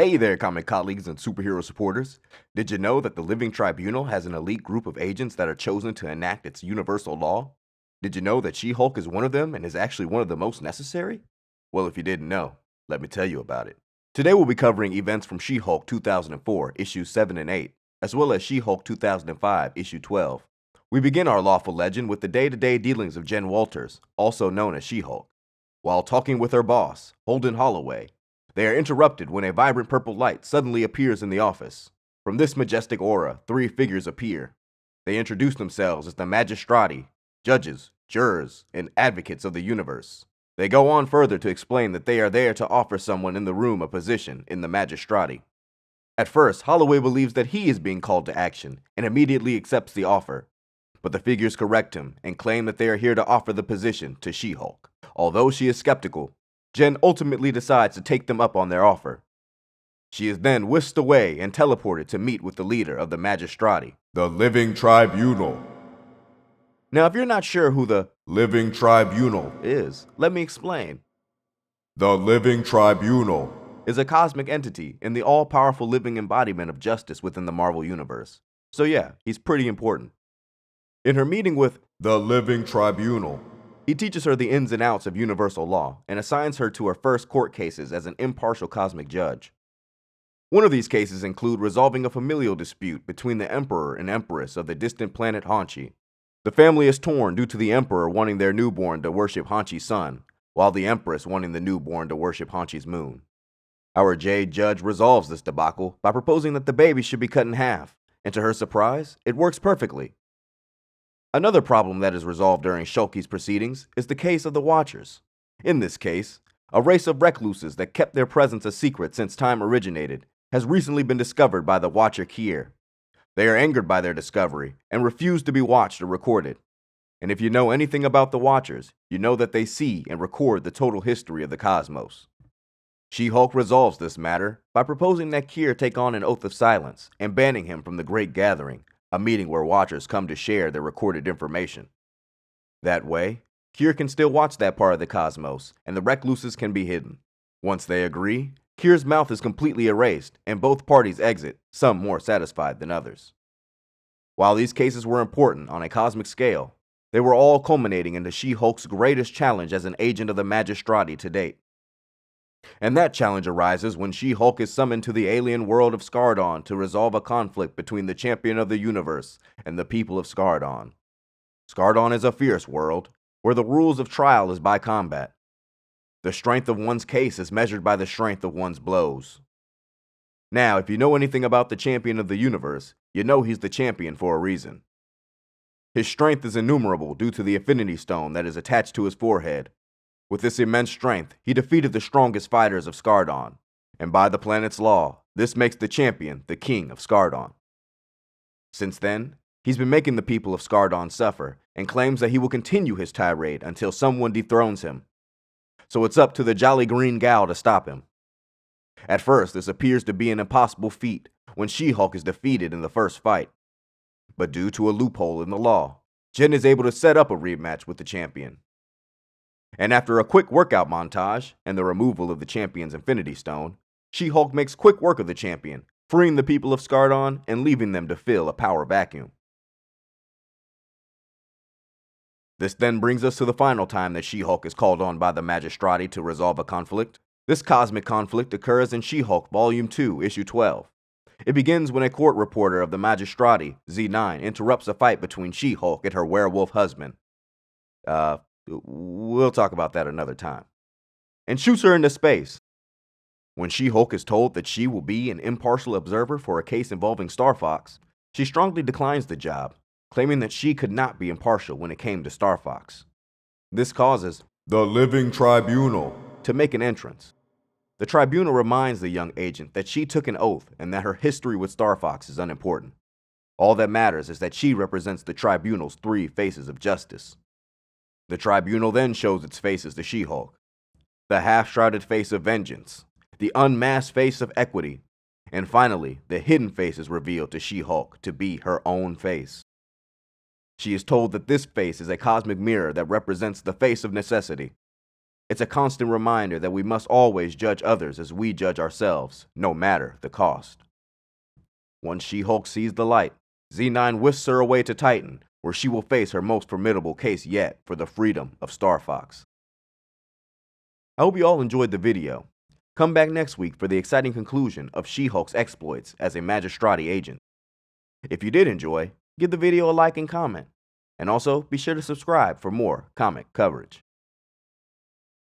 Hey there, comic colleagues and superhero supporters. Did you know that the Living Tribunal has an elite group of agents that are chosen to enact its universal law? Did you know that She-Hulk is one of them and is actually one of the most necessary? Well, if you didn't know, let me tell you about it. Today we'll be covering events from She-Hulk 2004, issues 7 and 8, as well as She-Hulk 2005, issue 12. We begin our lawful legend with the day-to-day dealings of Jen Walters, also known as She-Hulk. While talking with her boss, Holden Holloway, they are interrupted when a vibrant purple light suddenly appears in the office. From this majestic aura, three figures appear. They introduce themselves as the Magistrati, judges, jurors, and advocates of the universe. They go on further to explain that they are there to offer someone in the room a position in the Magistrati. At first, Holloway believes that he is being called to action and immediately accepts the offer. But the figures correct him and claim that they are here to offer the position to She-Hulk. Although she is skeptical, Jen ultimately decides to take them up on their offer. She is then whisked away and teleported to meet with the leader of the Magistrati, The Living Tribunal. Now, if you're not sure who the Living Tribunal. is, let me explain. The Living Tribunal. Is a cosmic entity and the all-powerful living embodiment of justice within the Marvel Universe. So yeah, he's pretty important. In her meeting with The Living Tribunal. he teaches her the ins and outs of universal law and assigns her to her first court cases as an impartial cosmic judge. One of these cases include resolving a familial dispute between the Emperor and Empress of the distant planet Hanchi. The family is torn due to the Emperor wanting their newborn to worship Hanchi's sun, while the Empress wanting the newborn to worship Hanchi's moon. Our Jade judge resolves this debacle by proposing that the baby should be cut in half, and to her surprise, it works perfectly. Another problem that is resolved during Shulky's proceedings is the case of the Watchers. In this case, a race of recluses that kept their presence a secret since time originated has recently been discovered by the Watcher Kier. They are angered by their discovery and refuse to be watched or recorded. And if you know anything about the Watchers, you know that they see and record the total history of the cosmos. She-Hulk resolves this matter by proposing that Kier take on an oath of silence and banning him from the Great Gathering, a meeting where Watchers come to share their recorded information. That way, Kier can still watch that part of the cosmos, and the recluses can be hidden. Once they agree, Kier's mouth is completely erased, and both parties exit, some more satisfied than others. While these cases were important on a cosmic scale, they were all culminating into She-Hulk's greatest challenge as an agent of the Magistrati to date. And that challenge arises when She-Hulk is summoned to the alien world of Skardon to resolve a conflict between the champion of the universe and the people of Skardon. Skardon is a fierce world, where the rules of trial is by combat. The strength of one's case is measured by the strength of one's blows. Now, if you know anything about the champion of the universe, you know he's the champion for a reason. His strength is innumerable due to the Affinity Stone that is attached to his forehead. With this immense strength, he defeated the strongest fighters of Skardon, and by the planet's law, this makes the champion the king of Skardon. Since then, he's been making the people of Skardon suffer, and claims that he will continue his tirade until someone dethrones him. So it's up to the Jolly Green Gal to stop him. At first, this appears to be an impossible feat when She-Hulk is defeated in the first fight. But due to a loophole in the law, Jen is able to set up a rematch with the champion. And after a quick workout montage and the removal of the champion's Infinity Stone, She-Hulk makes quick work of the champion, freeing the people of Skardon and leaving them to fill a power vacuum. This then brings us to the final time that She-Hulk is called on by the Magistrati to resolve a conflict. This cosmic conflict occurs in She-Hulk Volume 2, Issue 12. It begins when a court reporter of the Magistrati, Z9, interrupts a fight between She-Hulk and her werewolf husband. We'll talk about that another time. And shoots her into space. When She-Hulk is told that she will be an impartial observer for a case involving Star Fox, she strongly declines the job, claiming that she could not be impartial when it came to Star Fox. This causes The Living Tribunal to make an entrance. The Tribunal reminds the young agent that she took an oath and that her history with Star Fox is unimportant. All that matters is that she represents the Tribunal's three faces of justice. The Tribunal then shows its faces to She-Hulk. The half-shrouded face of vengeance, the unmasked face of equity, and finally, the hidden face is revealed to She-Hulk to be her own face. She is told that this face is a cosmic mirror that represents the face of necessity. It's a constant reminder that we must always judge others as we judge ourselves, no matter the cost. Once She-Hulk sees the light, Z9 whisks her away to Titan, where she will face her most formidable case yet for the freedom of Star Fox. I hope you all enjoyed the video. Come back next week for the exciting conclusion of She-Hulk's exploits as a Magistrati agent. If you did enjoy, give the video a like and comment. And also, be sure to subscribe for more comic coverage.